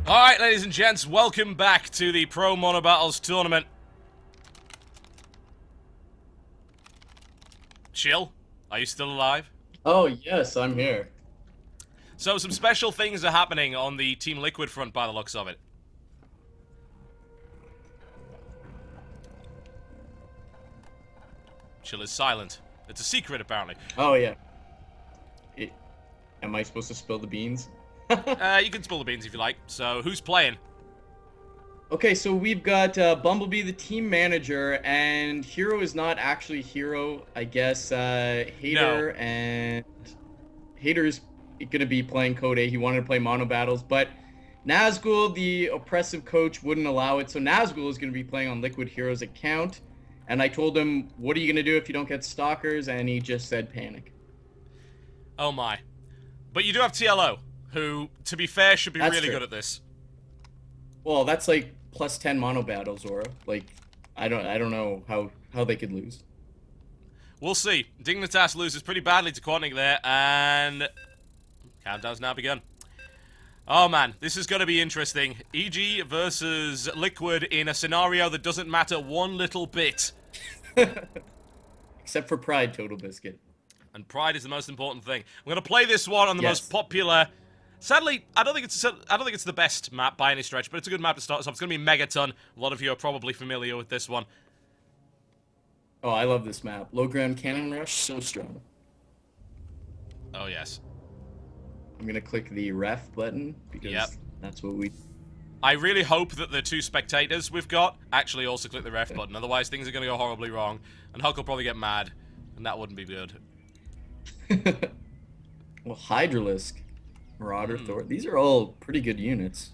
Alright, ladies and gents, welcome back to the Pro Monobattles tournament. Chill, are you still alive? Oh, yes, I'm here. So, some special things are happening on the Team Liquid front by the looks of it. Chill is silent. It's a secret, apparently. Oh, yeah. Am I supposed to spill the beans? You can spill the beans if you like. So, who's playing? Okay, so we've got Bumblebee, the team manager, and Hero is not actually Hero. I guess Hater and Hater's going to be playing Code A. He wanted to play Monobattles, but Nazgul, the oppressive coach, wouldn't allow it. So Nazgul is going to be playing on Liquid Hero's account. And I told him, what are you going to do if you don't get stalkers? And he just said panic. Oh my. But you do have TLO, who, to be fair, should be really good at this. Well, that's like plus 10 mono battles, Aura. Like, I don't know how they could lose. We'll see. Dignitas loses pretty badly to Quantic there, and countdown's now begun. Oh man, this is going to be interesting. EG versus Liquid in a scenario that doesn't matter one little bit. Except for Pride, Totalbiscuit. And Pride is the most important thing. I'm going to play this one on the most popular. Sadly, I don't think it's the best map by any stretch, but it's a good map to start us off. It's going to be Megaton. A lot of you are probably familiar with this one. Oh, I love this map. Low ground cannon rush, so strong. Oh yes. I'm gonna click the ref button because that's what we. I really hope that the two spectators we've got actually also click the ref button. Otherwise, things are gonna go horribly wrong, and Huck will probably get mad, and that wouldn't be good. Well, Hydralisk, Marauder, Thor. These are all pretty good units.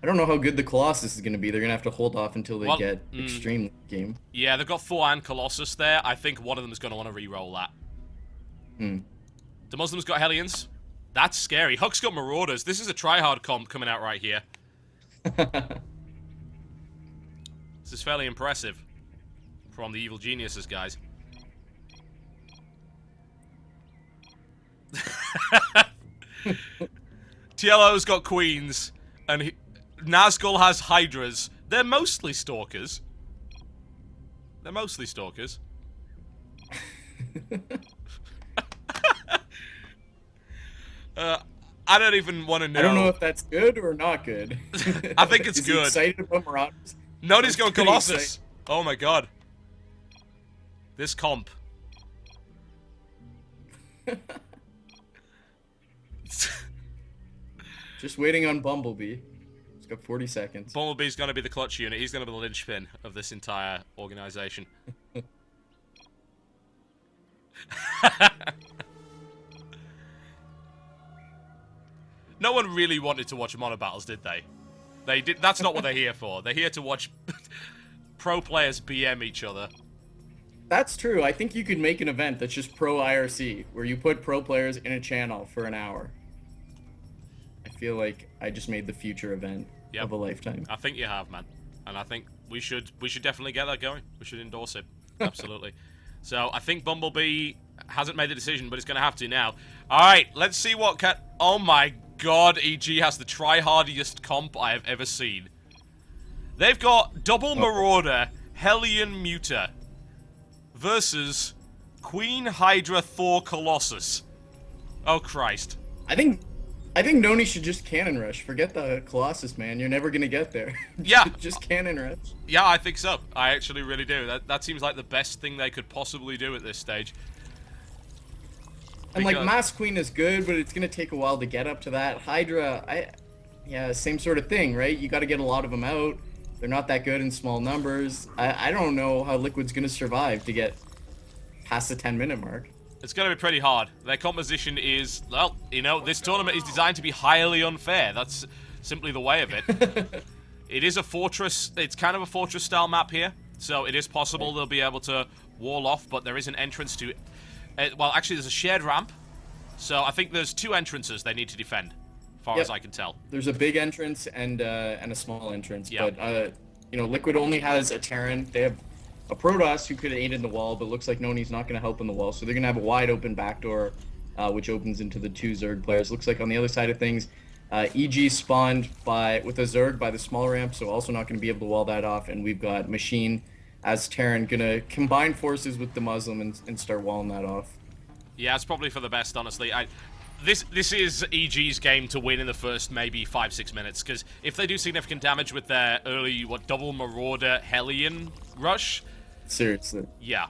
I don't know how good the Colossus is going to be. They're going to have to hold off until they get extreme game. Yeah, they've got Thor and Colossus there. I think one of them is going to want to re-roll that. The Muslims got Hellions. That's scary. Huck's got Marauders. This is a try-hard comp coming out right here. This is fairly impressive from the Evil Geniuses, guys. TLO's got Queens, and Nazgul has Hydras. They're mostly Stalkers. They're mostly Stalkers. I don't even want to know. I don't know if that's good or not good. I think it's good. Excited about Marauders? Nobody's going Colossus. Oh my god. This comp. Just waiting on Bumblebee. He's got 40 seconds. Bumblebee's going to be the clutch unit. He's going to be the linchpin of this entire organization. No one really wanted to watch Monobattles, did they? They did. That's not what they're here for. They're here to watch pro players BM each other. That's true. I think you could make an event that's just pro IRC, where you put pro players in a channel for an hour. I feel like I just made the future event of a lifetime. I think you have, man. And I think we should definitely get that going. We should endorse it. Absolutely. So I think Bumblebee hasn't made the decision, but it's going to have to now. All right, let's see what can... Oh my god, EG has the try-hardiest comp I have ever seen. They've got double Marauder, Hellion Muta versus Queen Hydra Thor Colossus. Oh Christ. I think Noni should just cannon rush. Forget the Colossus, man. You're never gonna get there. Yeah. Just cannon rush. Yeah, I think so. I actually really do. That seems like the best thing they could possibly do at this stage. And like Mass Queen is good, but it's gonna take a while to get up to that. Hydra, yeah, same sort of thing, right? You got to get a lot of them out. They're not that good in small numbers. I don't know how Liquid's gonna survive to get past the 10-minute mark. It's going to be pretty hard. Their composition is, well, you know, this tournament is designed to be highly unfair. That's simply the way of it. It is a fortress. It's kind of a fortress-style map here, so it is possible they'll be able to wall off, but there is an entrance to... well, actually, there's a shared ramp, so I think there's two entrances they need to defend, as far as I can tell. There's a big entrance and a small entrance, but, you know, Liquid only has a Terran. They have a Protoss who could aid in the wall, but looks like Noni's not going to help in the wall, so they're going to have a wide open backdoor, which opens into the two Zerg players. Looks like on the other side of things, EG spawned with a Zerg by the small ramp, so also not going to be able to wall that off. And we've got Machine as Terran going to combine forces with the Muslim and start walling that off. Yeah, it's probably for the best, honestly. This is EG's game to win in the first maybe 5-6 minutes, because if they do significant damage with their early, double Marauder Hellion rush... Seriously. Yeah.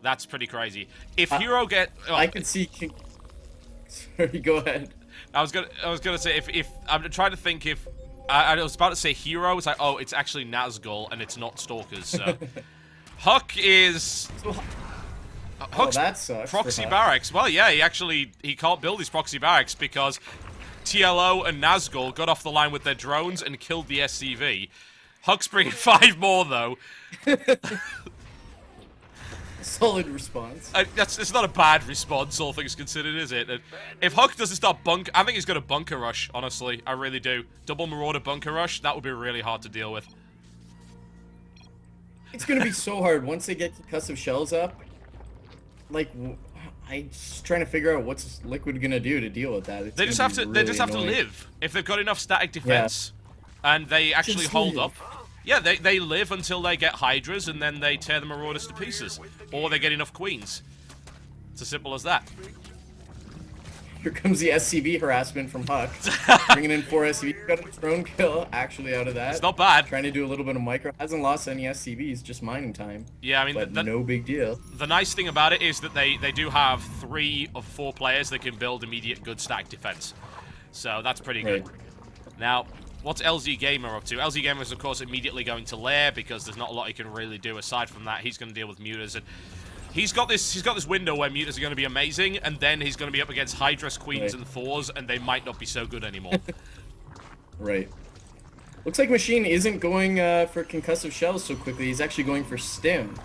That's pretty crazy. If Hero get... Oh, I can see... Sorry, go ahead. I was gonna say, if I'm trying to think if... I was about to say Hero, it's like, oh, it's actually Nazgul, and it's not Stalkers, so... Huck is... Huck's that sucks proxy barracks. Well, yeah, he can't build his proxy barracks because TLO and Nazgul got off the line with their drones and killed the SCV. Huck's bringing 5 more, though. Solid response. It's not a bad response, all things considered, is it? And if Huck doesn't start I think he's got a bunker rush, honestly. I really do. Double Marauder bunker rush, that would be really hard to deal with. It's going to be so hard once they get concussive shells up. Like, I'm just trying to figure out what's Liquid going to do to deal with that. They just have to live. If they've got enough static defense and they actually hold up. Yeah, they live until they get Hydras, and then they tear the Marauders to pieces. Or they get enough Queens. It's as simple as that. Here comes the SCV harassment from Huck. Bringing in 4 SCVs. Got a drone kill, actually, out of that. It's not bad. Trying to do a little bit of micro. Hasn't lost any SCVs, just mining time. Yeah, I mean... But no big deal. The nice thing about it is that they do have 3 of 4 players that can build immediate good stack defense. So that's pretty good. Now... what's LZ Gamer up to? LZ Gamer is, of course, immediately going to Lair because there's not a lot he can really do aside from that. He's going to deal with Mutas, and he's got this window where Mutas are going to be amazing, and then he's going to be up against Hydras, Queens, and Thors, and they might not be so good anymore. Right. Looks like Machine isn't going for concussive shells so quickly. He's actually going for Stim.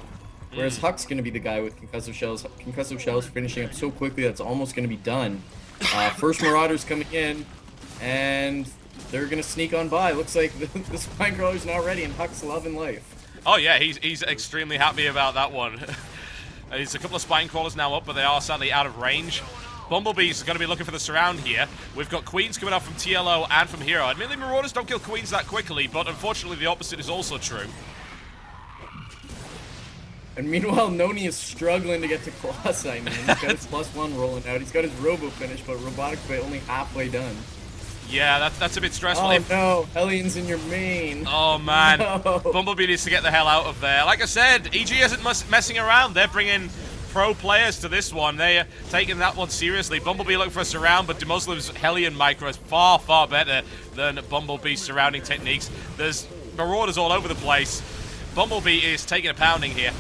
Whereas Huck's going to be the guy with concussive shells. Concussive shells finishing up so quickly that's almost going to be done. First Marauders coming in, and... they're gonna sneak on by. Looks like the spine crawler's now ready, and Huck's loving life. Oh yeah, he's extremely happy about that one. There's a couple of spine crawlers now up, but they are sadly out of range. Bumblebee's going to be looking for the surround here. We've got Queens coming up from TLO and from Hero. Admittedly, Marauders don't kill Queens that quickly, but unfortunately the opposite is also true. And meanwhile, Noni is struggling to get to Colossi, man. He's got his +1 rolling out. He's got his Robo finish, but Robotic Play only halfway done. Yeah, that's a bit stressful. Oh no, Hellions in your main. Oh man, no. Bumblebee needs to get the hell out of there. Like I said, EG isn't messing around. They're bringing pro players to this one. They are taking that one seriously. Bumblebee looking for a surround, but Demuslim's Hellion micro is far, far better than Bumblebee's surrounding techniques. There's Marauders all over the place. Bumblebee is taking a pounding here.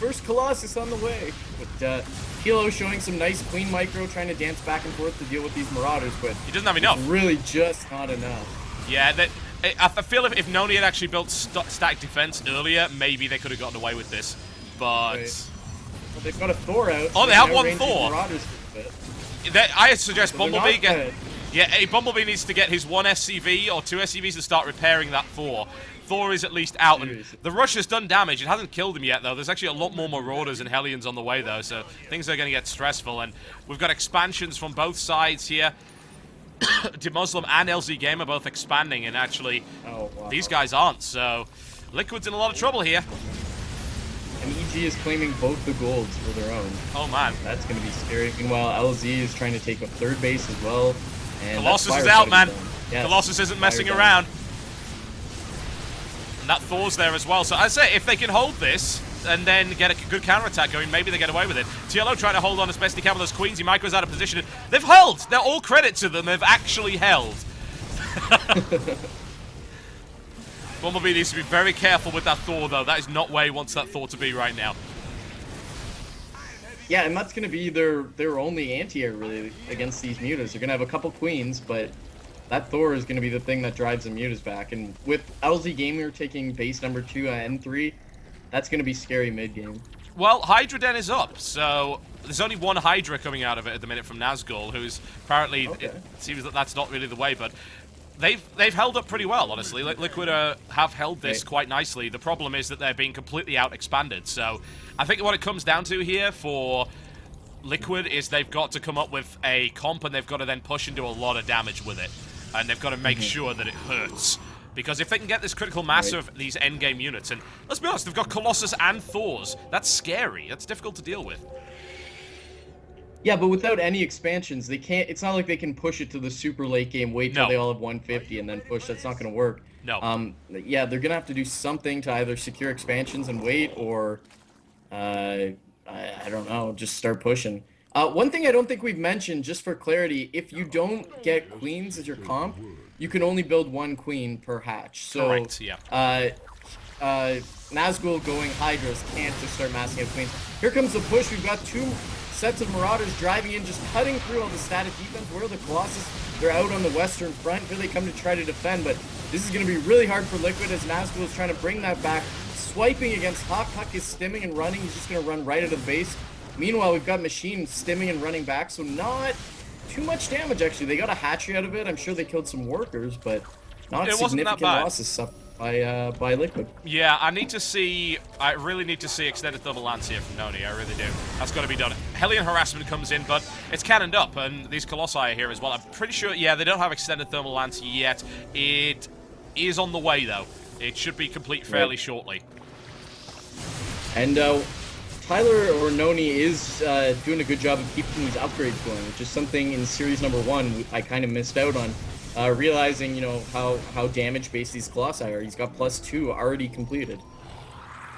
First Colossus on the way. But Kilo showing some nice Queen micro, trying to dance back and forth to deal with these Marauders, but he doesn't have enough. Really just not enough. Yeah, I feel if Noni had actually built stack defense earlier, maybe they could have gotten away with this. But well, they've got a Thor out. Oh, they have one Thor. I suggest Bumblebee get. Yeah, Bumblebee needs to get his 1 SCV or 2 SCVs to start repairing that Thor. Thor is at least out, and the rush has done damage. It hasn't killed him yet, though. There's actually a lot more Marauders and Hellions on the way, though, so things are going to get stressful. And we've got expansions from both sides here. Demuslim and LZ Game are both expanding, and actually, these guys aren't. So Liquid's in a lot of trouble here. And EG is claiming both the golds for their own. Oh, man. That's going to be scary. Meanwhile, LZ is trying to take a 3rd base as well. And Colossus is out, man. Yes, Colossus isn't messing around. And that Thor's there as well. So I say, if they can hold this and then get a good counterattack going, maybe they get away with it. TLO trying to hold on as best he can with those Queens. He micros out of position. They've held. They're all credit to them. They've actually held. Bumblebee needs to be very careful with that Thor, though. That is not where he wants that Thor to be right now. Yeah, and that's going to be their only anti-air, really, against these Mutas. They're going to have a couple Queens, but that Thor is going to be the thing that drives the Mutas back. And with LZ Gamer taking base number 2 at N3, that's going to be scary mid-game. Well, Hydra Den is up, so there's only 1 Hydra coming out of it at the minute from Nazgul, who's apparently, it seems that that's not really the way, but they've held up pretty well, honestly. Liquid have held this quite nicely. The problem is that they're being completely out-expanded, so I think what it comes down to here for Liquid is they've got to come up with a comp, and they've got to then push and do a lot of damage with it. And they've got to make sure that it hurts. Because if they can get this critical mass of these endgame units, and let's be honest, they've got Colossus and Thors. That's scary. That's difficult to deal with. Yeah, but without any expansions, they can't. It's not like they can push it to the super late game, wait till they all have 150, and then push. That's not going to work. No. Yeah, they're going to have to do something to either secure expansions and wait, or I don't know, just start pushing. One thing I don't think we've mentioned, just for clarity, if you don't get queens as your comp, you can only build 1 queen per hatch. So, correct, yeah. Nazgul going Hydras can't just start massing out queens. Here comes the push. We've got 2 sets of Marauders driving in, just cutting through all the static defense. Where are the Colossus? They're out on the western front. Here they come to try to defend, but this is going to be really hard for Liquid as Nazgul is trying to bring that back. Swiping against Huck. Huck is stimming and running. He's just going to run right out of the base. Meanwhile, we've got Machine stimming and running back, so not too much damage, actually. They got a hatchery out of it. I'm sure they killed some workers, but not significant losses by Liquid. Yeah, I really need to see extended thermal lance here from Noni. I really do. That's got to be done. Hellion harassment comes in, but it's cannoned up, and these Colossi are here as well. I'm pretty sure, yeah, they don't have extended thermal lance yet. It is on the way, though. It should be complete fairly shortly. And Tyler or Noni is doing a good job of keeping these upgrades going, which is something in series number 1 I kind of missed out on. Realizing, you know, how damage-based these Colossi are. He's got +2 already completed.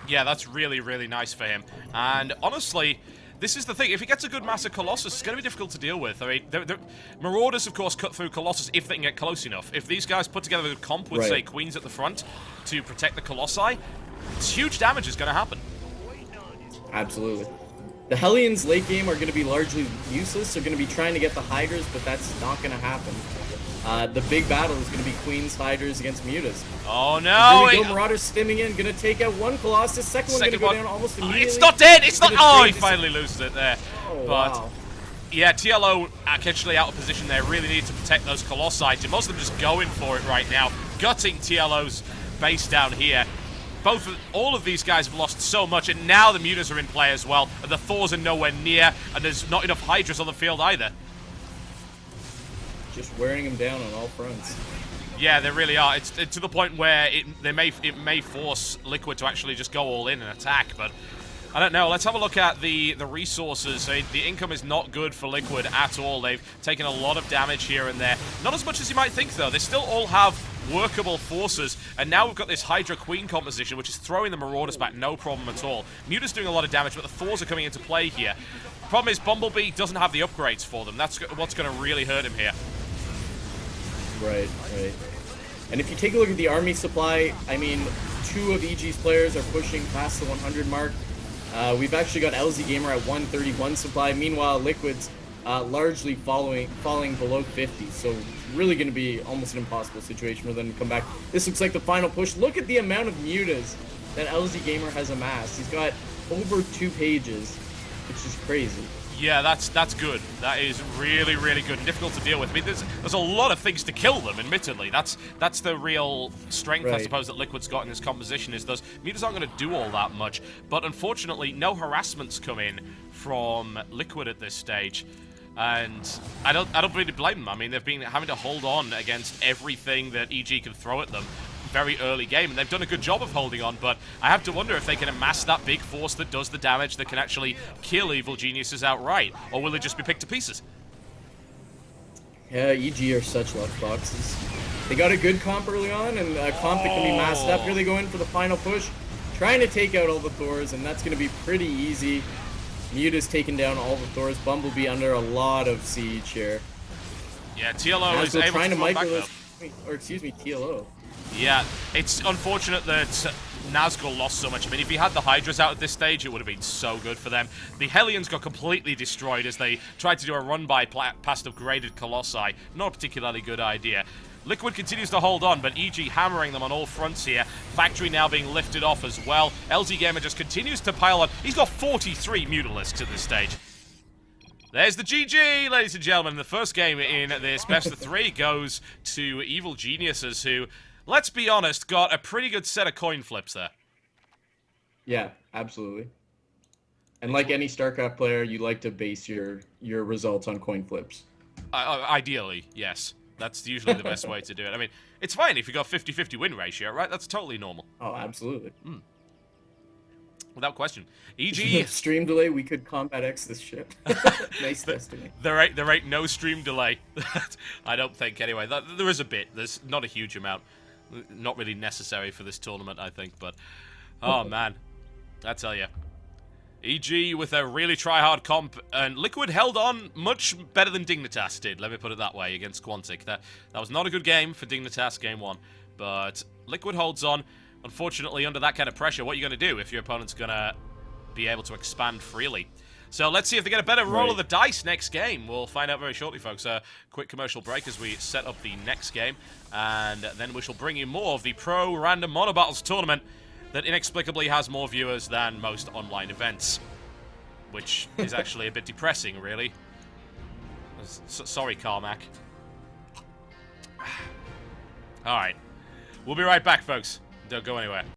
Yeah, that's really, really nice for him. And honestly, this is the thing. If he gets a good mass of Colossus, it's going to be difficult to deal with. I mean, Marauders, of course, cut through Colossus if they can get close enough. If these guys put together a comp with, say, Queens at the front to protect the Colossi, huge damage is going to happen. Absolutely. The Hellions late game are going to be largely useless. They're going to be trying to get the Hydras, but that's not going to happen. The big battle is going to be Queens Hydras against Mutas. Oh no! Here we go, Marauders stimming in, going to take out 1 Colossus. Second one going to go down almost immediately. It's not dead! It's not. Oh, he finally loses it there. Oh, but wow. yeah, TLO actually out of position there. Really need to protect those Colossi. Most of them just going for it right now, gutting TLO's base down here. All of these guys have lost so much, and now the Mutas are in play as well, and the Thors are nowhere near, and there's not enough Hydras on the field either. Just wearing them down on all fronts. Yeah, they really are. It's to the point where it may force Liquid to actually just go all in and attack, but I don't know. Let's have a look at the resources. The income is not good for Liquid at all. They've taken a lot of damage here and there. Not as much as you might think, though. They still all have workable forces, and now we've got this Hydra Queen composition, which is throwing the Marauders back, no problem at all. Muta's doing a lot of damage, but the Thors are coming into play here. Problem is, Bumblebee doesn't have the upgrades for them. That's what's going to really hurt him here. Right. And if you take a look at the army supply, I mean, 2 of EG's players are pushing past the 100 mark. We've actually got LZ Gamer at 131 supply. Meanwhile, Liquid's largely falling below 50. So really going to be almost an impossible situation for them to come back. This looks like the final push. Look at the amount of Mutas that LZ Gamer has amassed. He's got over 2 pages, which is crazy. Yeah, that's good. That is really, really good and difficult to deal with. I mean, there's a lot of things to kill them, admittedly. That's the real strength, I suppose, that Liquid's got in this composition, is those Mutas aren't going to do all that much. But unfortunately, no harassments come in from Liquid at this stage. And I don't really blame them. I mean, they've been having to hold on against everything that EG can throw at them very early game, and they've done a good job of holding on, but I have to wonder if they can amass that big force that does the damage that can actually kill evil geniuses outright, or will they just be picked to pieces? Yeah, EG are such luck boxes. They got a good comp early on, and a comp that can be masked up. Here they go in for the final push, trying to take out all the Thors, and that's going to be pretty easy. Muta's taking down all the Thors. Bumblebee under a lot of siege here. Yeah, TLO is able trying to micro back, those, or excuse me, TLO. Yeah, it's unfortunate that Nazgul lost so much. I mean, if he had the Hydras out at this stage, it would have been so good for them. The Hellions got completely destroyed as they tried to do a run-by past upgraded Colossi. Not a particularly good idea. Liquid continues to hold on, but EG hammering them on all fronts here. Factory now being lifted off as well. LZ Gamer just continues to pile on. He's got 43 Mutalisks at this stage. There's the GG, ladies and gentlemen. The first game in this best of 3 goes to Evil Geniuses, who, let's be honest, got a pretty good set of coin flips there. Yeah, absolutely. And like any StarCraft player, you like to base your results on coin flips. Ideally, yes. That's usually the best way to do it. I mean, it's fine if you got 50-50 win ratio, right? That's totally normal. Oh, absolutely. Without question. E.g. stream delay, we could combat X this shit. Nice testing. There ain't no stream delay. I don't think, anyway. There is a bit. There's not a huge amount. Not really necessary for this tournament, I think, but... Oh, man. I tell you. E.g. with a really try-hard comp, and Liquid held on much better than Dignitas did, let me put it that way, against Quantic. That was not a good game for Dignitas game 1, but Liquid holds on. Unfortunately, under that kind of pressure, what are you going to do if your opponent's going to be able to expand freely? So let's see if they get a better roll of the dice next game. We'll find out very shortly, folks. Quick commercial break as we set up the next game, and then we shall bring you more of the Pro Random Monobattles tournament that inexplicably has more viewers than most online events, which is actually a bit depressing, really. Sorry, Carmack. Alright. We'll be right back, folks. Don't go anywhere.